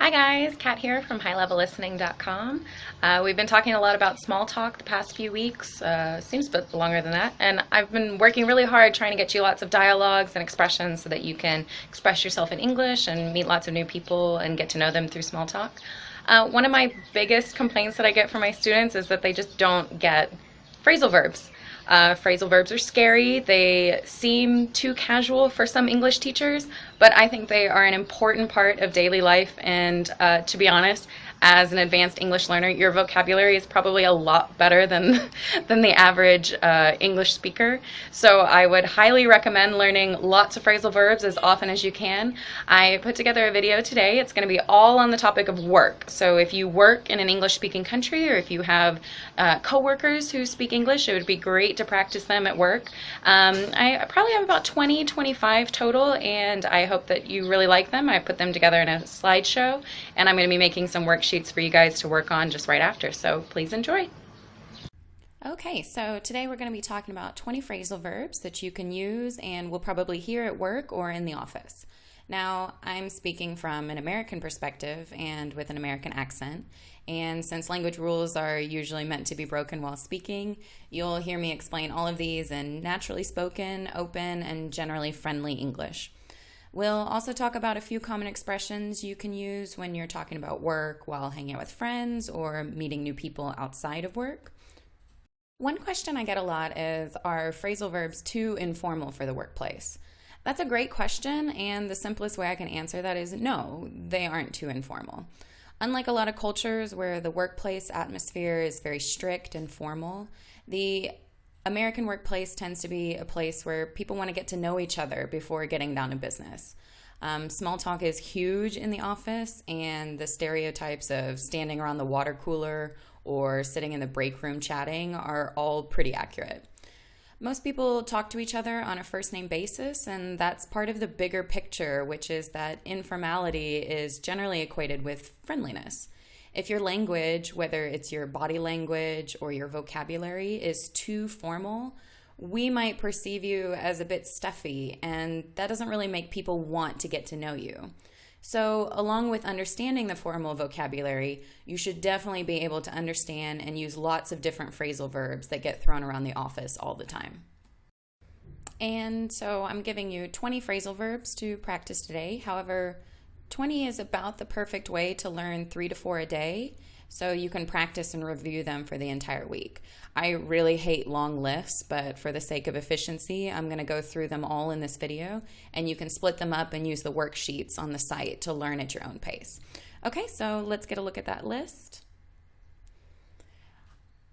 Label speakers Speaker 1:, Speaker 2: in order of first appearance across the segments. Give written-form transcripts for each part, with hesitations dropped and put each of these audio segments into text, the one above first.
Speaker 1: Hi guys, Kat here from HighLevelListening.com. We've been talking a lot about small talk the past few weeks, seems a bit longer than that, and I've been working really hard trying to get you lots of dialogues and expressions so that you can express yourself in English and meet lots of new people and get to know them through small talk. One of my biggest complaints that I get from my students is that they just don't get phrasal verbs. Phrasal verbs are scary. They seem too casual for some English teachers, but I think they are an important part of daily life. And to be honest, as an advanced English learner, your vocabulary is probably a lot better than the average English speaker. So I would highly recommend learning lots of phrasal verbs as often as you can. I put together a video today. It's going to be all on the topic of work. So if you work in an English-speaking country, or if you have coworkers who speak English, it would be great to practice them at work. I probably have about 25 total, and I hope that you really like them. I put them together in a slideshow, and I'm going to be making some worksheets for you guys to work on just right after, so please enjoy.
Speaker 2: Okay, so today we're going to be talking about 20 phrasal verbs that you can use and will probably hear at work or in the office. Now, I'm speaking from an American perspective and with an American accent, and since language rules are usually meant to be broken while speaking, you'll hear me explain all of these in naturally spoken, open, and generally friendly English. We'll also talk about a few common expressions you can use when you're talking about work while hanging out with friends or meeting new people outside of work. One question I get a lot is, are phrasal verbs too informal for the workplace? That's a great question, and the simplest way I can answer that is no, they aren't too informal. Unlike a lot of cultures where the workplace atmosphere is very strict and formal, the American workplace tends to be a place where people want to get to know each other before getting down to business. Small talk is huge in the office, and the stereotypes of standing around the water cooler or sitting in the break room chatting are all pretty accurate. Most people talk to each other on a first-name basis, and that's part of the bigger picture, which is that informality is generally equated with friendliness. If your language, whether it's your body language or your vocabulary, is too formal, we might perceive you as a bit stuffy, and that doesn't really make people want to get to know you. So, along with understanding the formal vocabulary, you should definitely be able to understand and use lots of different phrasal verbs that get thrown around the office all the time. And so I'm giving you 20 phrasal verbs to practice today. However, 20 is about the perfect way to learn 3 to 4 a day, so you can practice and review them for the entire week. I really hate long lists, but for the sake of efficiency, I'm going to go through them all in this video, and you can split them up and use the worksheets on the site to learn at your own pace. Okay, so let's get a look at that list.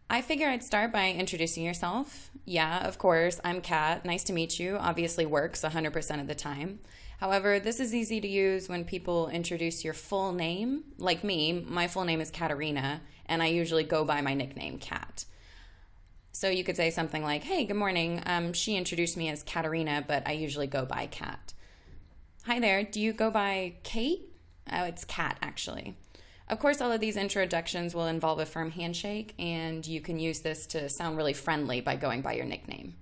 Speaker 2: I figure I'd start by introducing yourself. Yeah, of course, I'm Kat. Nice to meet you. Obviously works 100% of the time. However, this is easy to use when people introduce your full name. Like me, my full name is Katerina, and I usually go by my nickname, Kat. So you could say something like, hey, good morning. She introduced me as Katerina, but I usually go by Kat. Hi there, do you go by Kate? Oh, it's Kat, actually. Of course, all of these introductions will involve a firm handshake, and you can use this to sound really friendly by going by your nickname.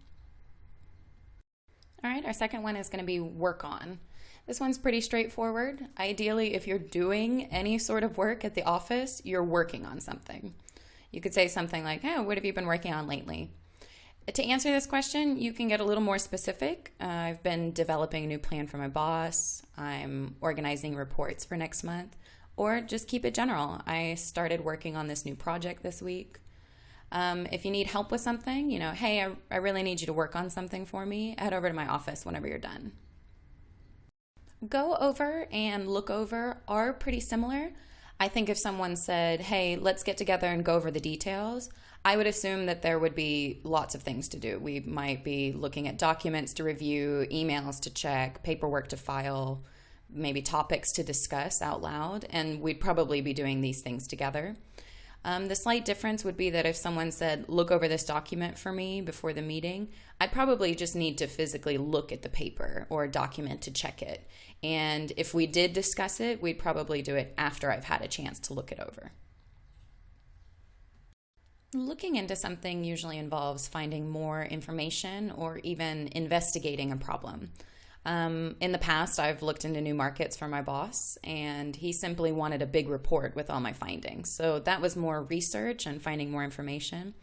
Speaker 2: All right, our second one is going to be work on. This one's pretty straightforward. Ideally, if you're doing any sort of work at the office, you're working on something. You could say something like, oh, what have you been working on lately? To answer this question, you can get a little more specific. I've been developing a new plan for my boss. I'm organizing reports for next month. Or just keep it general. I started working on this new project this week. If you need help with something, hey, I really need you to work on something for me, head over to my office whenever you're done. Go over and look over are pretty similar. I think if someone said, hey, let's get together and go over the details, I would assume that there would be lots of things to do. We might be looking at documents to review, emails to check, paperwork to file, maybe topics to discuss out loud, and we'd probably be doing these things together. The slight difference would be that if someone said, look over this document for me before the meeting, I'd probably just need to physically look at the paper or document to check it. And if we did discuss it, we'd probably do it after I've had a chance to look it over. Looking into something usually involves finding more information or even investigating a problem. In the past, I've looked into new markets for my boss, and he simply wanted a big report with all my findings. So that was more research and finding more information.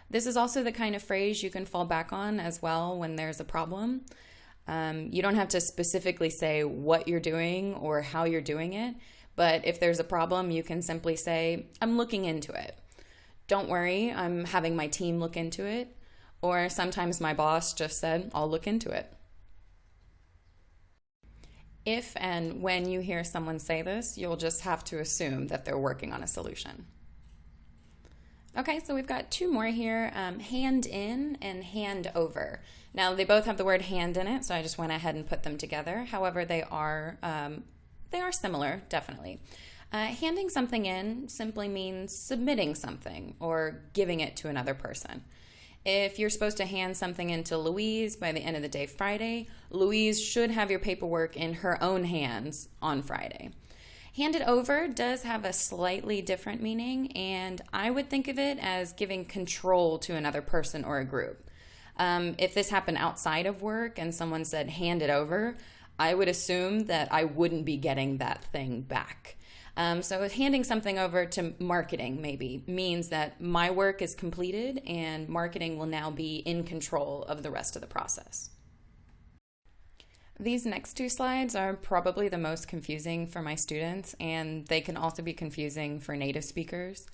Speaker 2: This is also the kind of phrase you can fall back on as well when there's a problem. You don't have to specifically say what you're doing or how you're doing it, but if there's a problem, you can simply say, I'm looking into it. Don't worry, I'm having my team look into it. Or sometimes my boss just said, I'll look into it. If and when you hear someone say this, you'll just have to assume that they're working on a solution. Okay, so we've got two more here, hand in and hand over. Now, they both have the word hand in it, so I just went ahead and put them together. However, they are similar, definitely. Handing something in simply means submitting something or giving it to another person. If you're supposed to hand something in to Louise by the end of the day Friday, Louise should have your paperwork in her own hands on Friday. Handed over does have a slightly different meaning, and I would think of it as giving control to another person or a group. If this happened outside of work and someone said hand it over, I would assume that I wouldn't be getting that thing back. So handing something over to marketing maybe means that my work is completed and marketing will now be in control of the rest of the process. These next two slides are probably the most confusing for my students, and they can also be confusing for native speakers.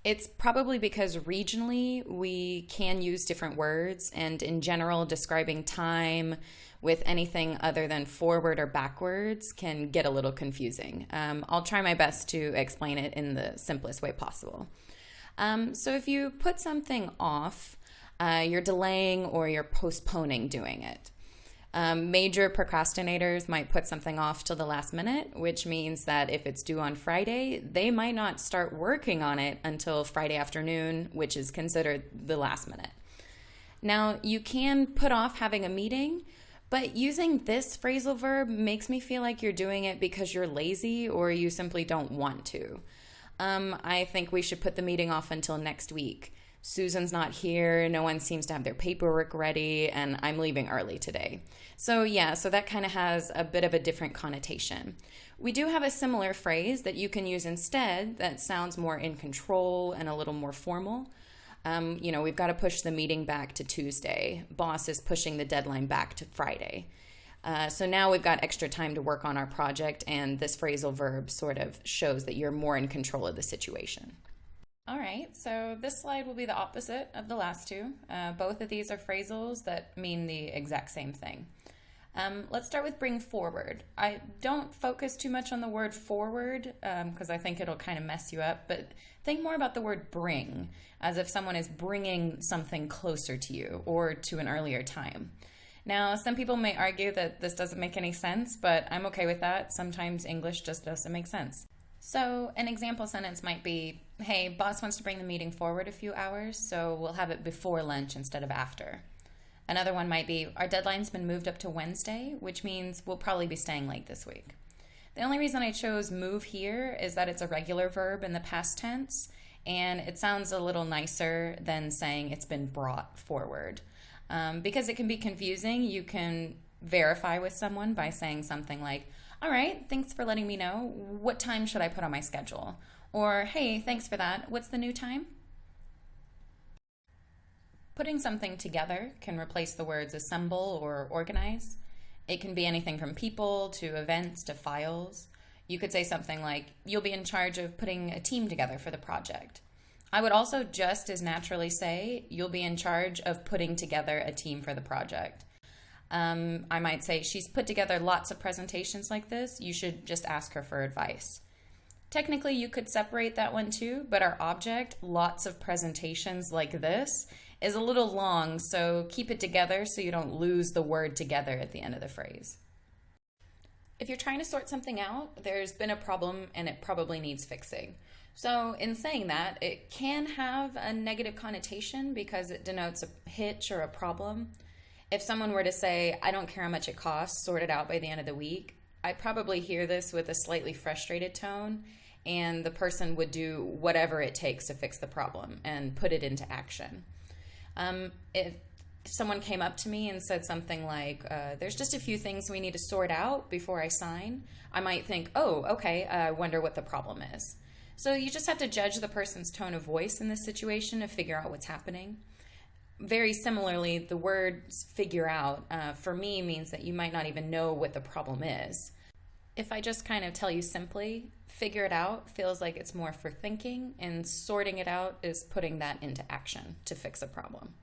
Speaker 2: It's probably because regionally we can use different words, and in general describing time with anything other than forward or backwards can get a little confusing. I'll try my best to explain it in the simplest way possible. So if you put something off, you're delaying or you're postponing doing it. Major procrastinators might put something off till the last minute, which means that if it's due on Friday, they might not start working on it until Friday afternoon, which is considered the last minute. Now, you can put off having a meeting, but using this phrasal verb makes me feel like you're doing it because you're lazy or you simply don't want to. I think we should put the meeting off until next week. Susan's not here, no one seems to have their paperwork ready, and I'm leaving early today. So that kind of has a bit of a different connotation. We do have a similar phrase that you can use instead that sounds more in control and a little more formal. We've got to push the meeting back to Tuesday. Boss is pushing the deadline back to Friday. So now we've got extra time to work on our project, and this phrasal verb sort of shows that you're more in control of the situation. All right, so this slide will be the opposite of the last two. Both of these are phrasals that mean the exact same thing. Let's start with bring forward. I don't focus too much on the word forward because I think it'll kind of mess you up, but think more about the word bring, as if someone is bringing something closer to you or to an earlier time. Now, some people may argue that this doesn't make any sense, but I'm okay with that. Sometimes English just doesn't make sense. So an example sentence might be, hey, boss wants to bring the meeting forward a few hours, so we'll have it before lunch instead of after. Another one might be, our deadline's been moved up to Wednesday, which means we'll probably be staying late this week. The only reason I chose move here is that it's a regular verb in the past tense, and it sounds a little nicer than saying it's been brought forward. Because it can be confusing, you can verify with someone by saying something like, all right, thanks for letting me know. What time should I put on my schedule? Or, hey, thanks for that. What's the new time? Putting something together can replace the words assemble or organize. It can be anything from people to events to files. You could say something like, you'll be in charge of putting a team together for the project. I would also just as naturally say, you'll be in charge of putting together a team for the project. I might say, she's put together lots of presentations like this. You should just ask her for advice. Technically, you could separate that one too, but our object, lots of presentations like this, is a little long, so keep it together so you don't lose the word together at the end of the phrase. If you're trying to sort something out, there's been a problem and it probably needs fixing. So in saying that, it can have a negative connotation because it denotes a hitch or a problem. If someone were to say, I don't care how much it costs, sort it out by the end of the week, I'd probably hear this with a slightly frustrated tone, and the person would do whatever it takes to fix the problem and put it into action. if someone came up to me and said something like, there's just a few things we need to sort out before I sign, I might think, oh, okay, I wonder what the problem is. So you just have to judge the person's tone of voice in this situation to figure out what's happening. Very similarly, the word figure out for me means that you might not even know what the problem is. If I just kind of tell you simply, figure it out feels like it's more for thinking, and sorting it out is putting that into action to fix a problem.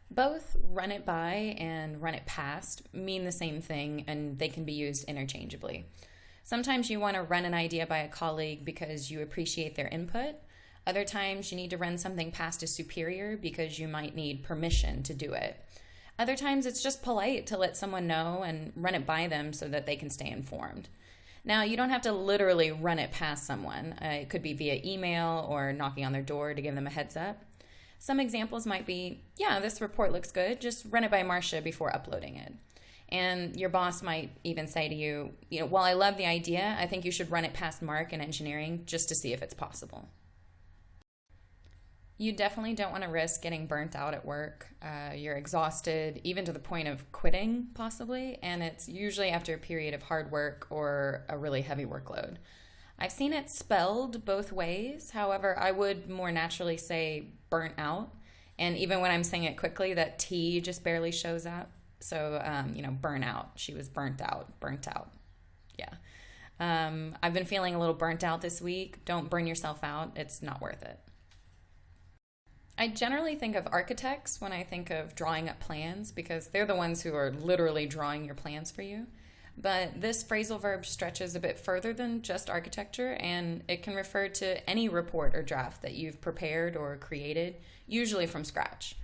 Speaker 2: Both run it by and run it past mean the same thing, and they can be used interchangeably. Sometimes you want to run an idea by a colleague because you appreciate their input. Other times you need to run something past a superior because you might need permission to do it. Other times it's just polite to let someone know and run it by them so that they can stay informed. Now, you don't have to literally run it past someone. It could be via email or knocking on their door to give them a heads up. Some examples might be, yeah, this report looks good, just run it by Marcia before uploading it. And your boss might even say to you, while I love the idea, I think you should run it past Mark in engineering just to see if it's possible. You definitely don't want to risk getting burnt out at work. You're exhausted, even to the point of quitting, possibly, and it's usually after a period of hard work or a really heavy workload. I've seen it spelled both ways. However, I would more naturally say burnt out. And even when I'm saying it quickly, that T just barely shows up. So, burn out. She was burnt out. Yeah. I've been feeling a little burnt out this week. Don't burn yourself out. It's not worth it. I generally think of architects when I think of drawing up plans because they're the ones who are literally drawing your plans for you. But this phrasal verb stretches a bit further than just architecture, and it can refer to any report or draft that you've prepared or created, usually from scratch.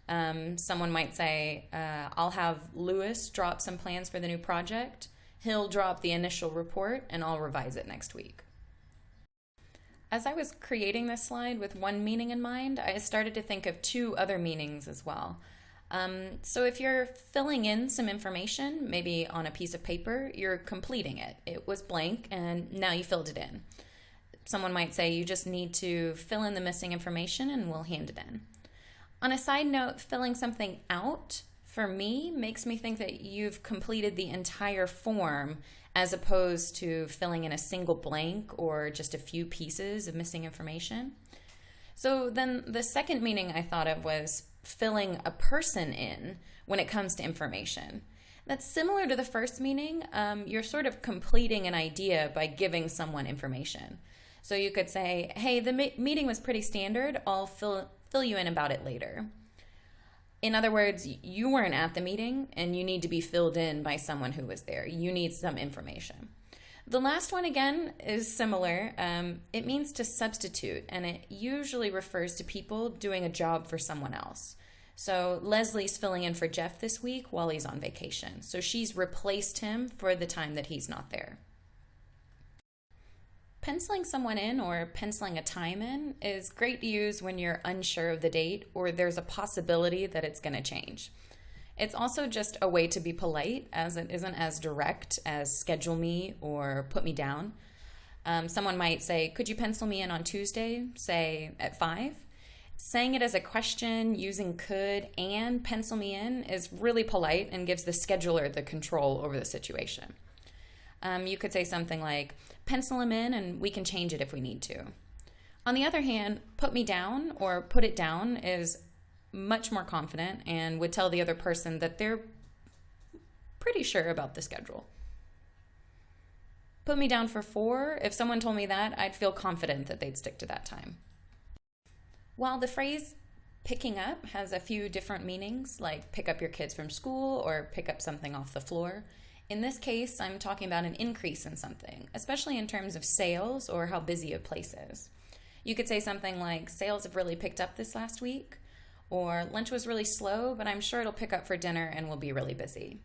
Speaker 2: Someone might say, I'll have Lewis drop some plans for the new project. He'll drop the initial report, and I'll revise it next week. As I was creating this slide with one meaning in mind, I started to think of two other meanings as well. So if you're filling in some information, maybe on a piece of paper, you're completing it. It was blank and now you filled it in. Someone might say you just need to fill in the missing information and we'll hand it in. On a side note, filling something out, for me, makes me think that you've completed the entire form as opposed to filling in a single blank or just a few pieces of missing information. So then the second meaning I thought of was filling a person in when it comes to information. That's similar to the first meaning. You're sort of completing an idea by giving someone information. So you could say, hey, the meeting was pretty standard. I'll fill you in about it later. In other words, you weren't at the meeting and you need to be filled in by someone who was there. You need some information. The last one, again, is similar. It means to substitute, and it usually refers to people doing a job for someone else. So Leslie's filling in for Jeff this week while he's on vacation. So she's replaced him for the time that he's not there. Penciling someone in or penciling a time in is great to use when you're unsure of the date or there's a possibility that it's going to change. It's also just a way to be polite, as it isn't as direct as schedule me or put me down. Someone might say, could you pencil me in on Tuesday, say at 5? Saying it as a question, using could and pencil me in is really polite and gives the scheduler the control over the situation. You could say something like, pencil him in and we can change it if we need to. On the other hand, put me down or put it down is much more confident and would tell the other person that they're pretty sure about the schedule. Put me down for 4. If someone told me that, I'd feel confident that they'd stick to that time. While the phrase picking up has a few different meanings, like pick up your kids from school or pick up something off the floor, in this case, I'm talking about an increase in something, especially in terms of sales or how busy a place is. You could say something like, sales have really picked up this last week, or lunch was really slow, but I'm sure it'll pick up for dinner and we'll be really busy.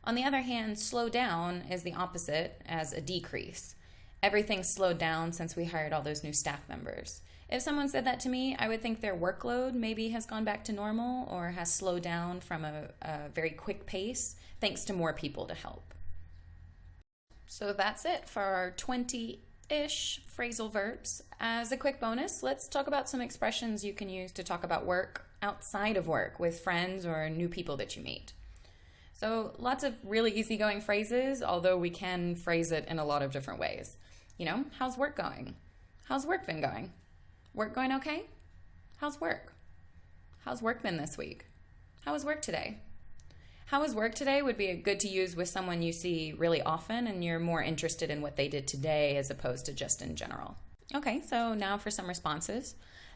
Speaker 2: On the other hand, slow down is the opposite, as a decrease. Everything's slowed down since we hired all those new staff members. If someone said that to me, I would think their workload maybe has gone back to normal or has slowed down from a very quick pace thanks to more people to help. So that's it for our 20-ish phrasal verbs. As a quick bonus, let's talk about some expressions you can use to talk about work. outside of work with friends or new people that you meet. So lots of really easygoing phrases, although we can phrase it in a lot of different ways. How's work going? How's work been going? Work going okay? How's work? How's work been this week? How was work today? How was work today would be good to use with someone you see really often and you're more interested in what they did today as opposed to just in general. Okay, so now for some responses.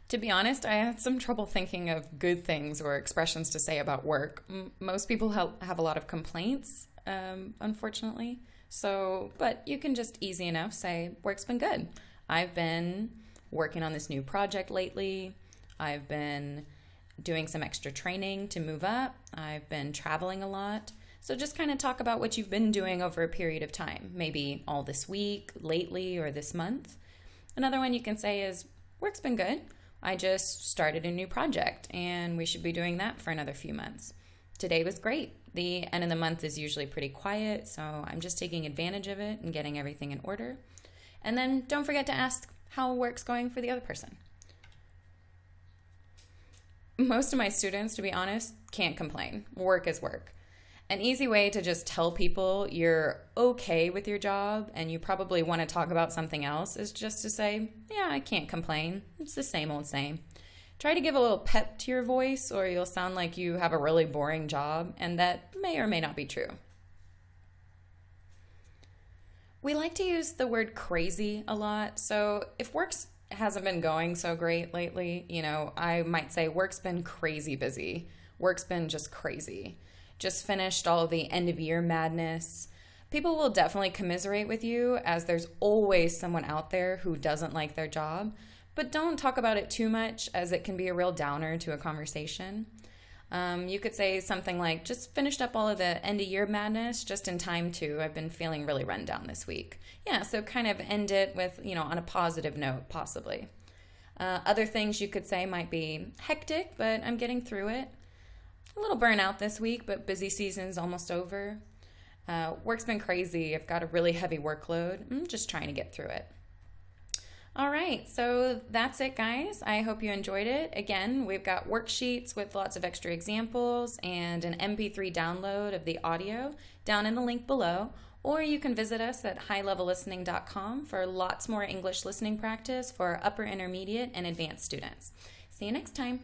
Speaker 2: To be honest, I had some trouble thinking of good things or expressions to say about work. Most people have a lot of complaints, unfortunately. But you can just easy enough say, work's been good. I've been working on this new project lately. I've been doing some extra training to move up. I've been traveling a lot. So just kind of talk about what you've been doing over a period of time, maybe all this week, lately, or this month. Another one you can say is, work's been good. I just started a new project and we should be doing that for another few months. Today was great. The end of the month is usually pretty quiet, so I'm just taking advantage of it and getting everything in order. And then don't forget to ask how work's going for the other person. Most of my students, to be honest, can't complain. Work is work. An easy way to just tell people you're okay with your job and you probably want to talk about something else is just to say, yeah, I can't complain. It's the same old same. Try to give a little pep to your voice or you'll sound like you have a really boring job, and that may or may not be true. We like to use the word crazy a lot. So if work hasn't been going so great lately, I might say work's been crazy busy. Work's been just crazy. Just finished all of the end of year madness. People will definitely commiserate with you, as there's always someone out there who doesn't like their job, but don't talk about it too much, as it can be a real downer to a conversation. You could say something like, just finished up all of the end of year madness just in time too. I've been feeling really run down this week. Yeah, so kind of end it with, on a positive note, possibly. Other things you could say might be hectic, but I'm getting through it. A little burnout this week, but busy season's almost over. Work's been crazy. I've got a really heavy workload. I'm just trying to get through it. All right, so that's it, guys. I hope you enjoyed it. Again, we've got worksheets with lots of extra examples and an MP3 download of the audio down in the link below, or you can visit us at highlevellistening.com for lots more English listening practice for upper intermediate and advanced students. See you next time.